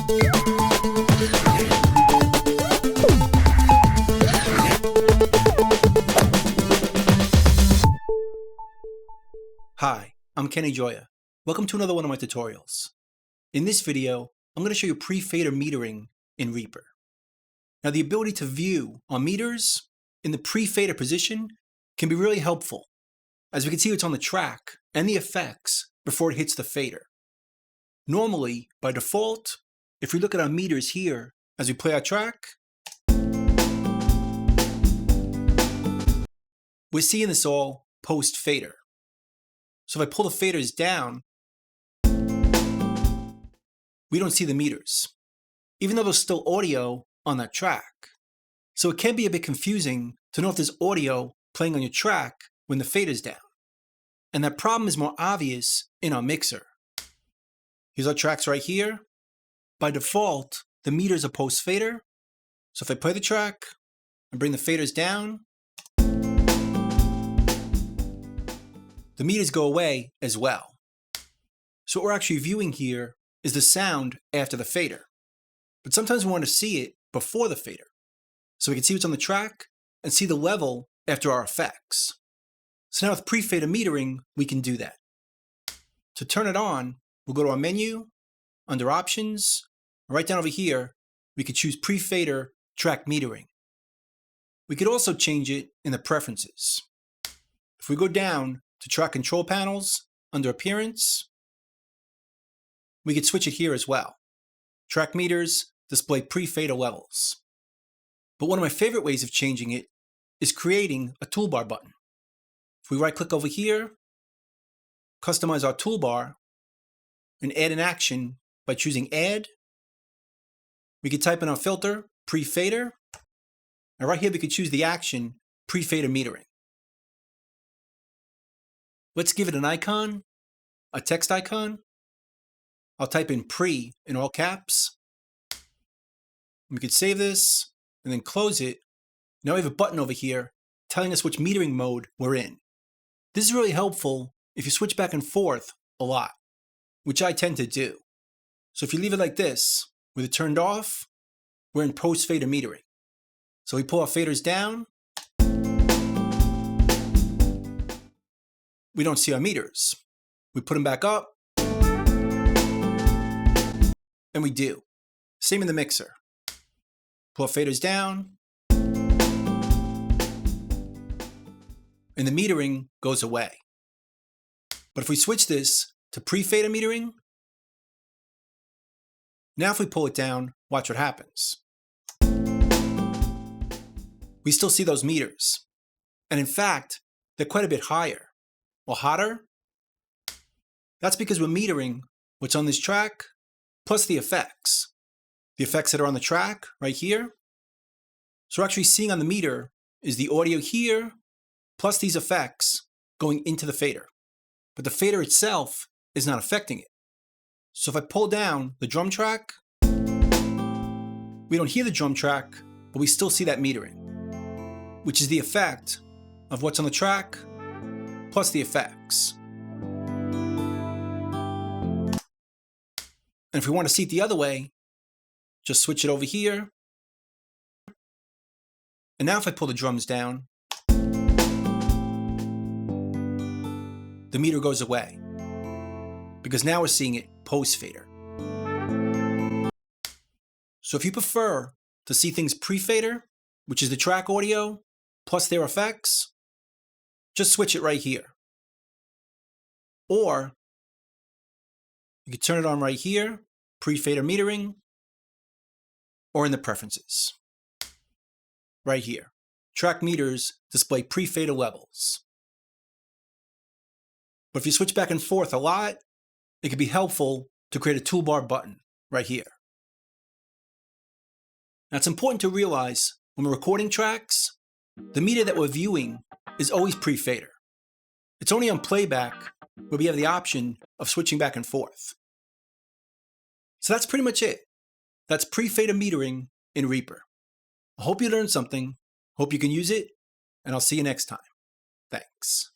Hi, I'm Kenny Joya. Welcome to another one of my tutorials. In this video, I'm going to show you pre-fader metering in REAPER. Now, the ability to view our meters in the pre-fader position can be really helpful. As we can see, it's on the track and the effects before it hits the fader. Normally, by default, if we look at our meters here as we play our track, we're seeing this all post-fader. So if I pull the faders down, we don't see the meters, even though there's still audio on that track. So it can be a bit confusing to know if there's audio playing on your track when the fader's down. And that problem is more obvious in our mixer. Here's our tracks right here. By default, the meters are post-fader. So if I play the track and bring the faders down, the meters go away as well. So what we're actually viewing here is the sound after the fader. But sometimes we want to see it before the fader. So we can see what's on the track and see the level after our effects. So now with pre-fader metering, we can do that. To turn it on, we'll go to our menu, under Options, right down over here, we could choose pre-fader track metering. We could also change it in the preferences. If we go down to track control panels, under Appearance, we could switch it here as well. Track meters display pre-fader levels. But one of my favorite ways of changing it is creating a toolbar button. If we right-click over here, customize our toolbar, and add an action by choosing Add, we could type in our filter, pre-fader, and right here we could choose the action, pre-fader metering. Let's give it an icon, a text icon. I'll type in pre in all caps. We could save this and then close it. Now we have a button over here telling us which metering mode we're in. This is really helpful if you switch back and forth a lot, which I tend to do. So if you leave it like this, with it turned off, we're in post-fader metering. So we pull our faders down, we don't see our meters. We put them back up, and we do. Same in the mixer. Pull our faders down, and the metering goes away. But if we switch this to pre-fader metering, now if we pull it down, watch what happens. We still see those meters. And in fact, they're quite a bit higher. Or hotter. That's because we're metering what's on this track plus the effects. The effects that are on the track right here. So we're actually seeing on the meter is the audio here plus these effects going into the fader. But the fader itself is not affecting it. So if I pull down the drum track, we don't hear the drum track, but we still see that metering, which is the effect of what's on the track plus the effects. And if we want to see it the other way, just switch it over here. And now if I pull the drums down, the meter goes away, because now we're seeing it post-fader. So if you prefer to see things pre-fader, which is the track audio plus their effects, just switch it right here. Or you can turn it on right here, pre-fader metering, or in the preferences. Right here. Track meters display pre-fader levels. But if you switch back and forth a lot, it can be helpful to create a toolbar button right here. Now it's important to realize when we're recording tracks, the meter that we're viewing is always pre-fader. It's only on playback where we have the option of switching back and forth. So that's pretty much it. That's pre-fader metering in REAPER. I hope you learned something, hope you can use it, and I'll see you next time. Thanks.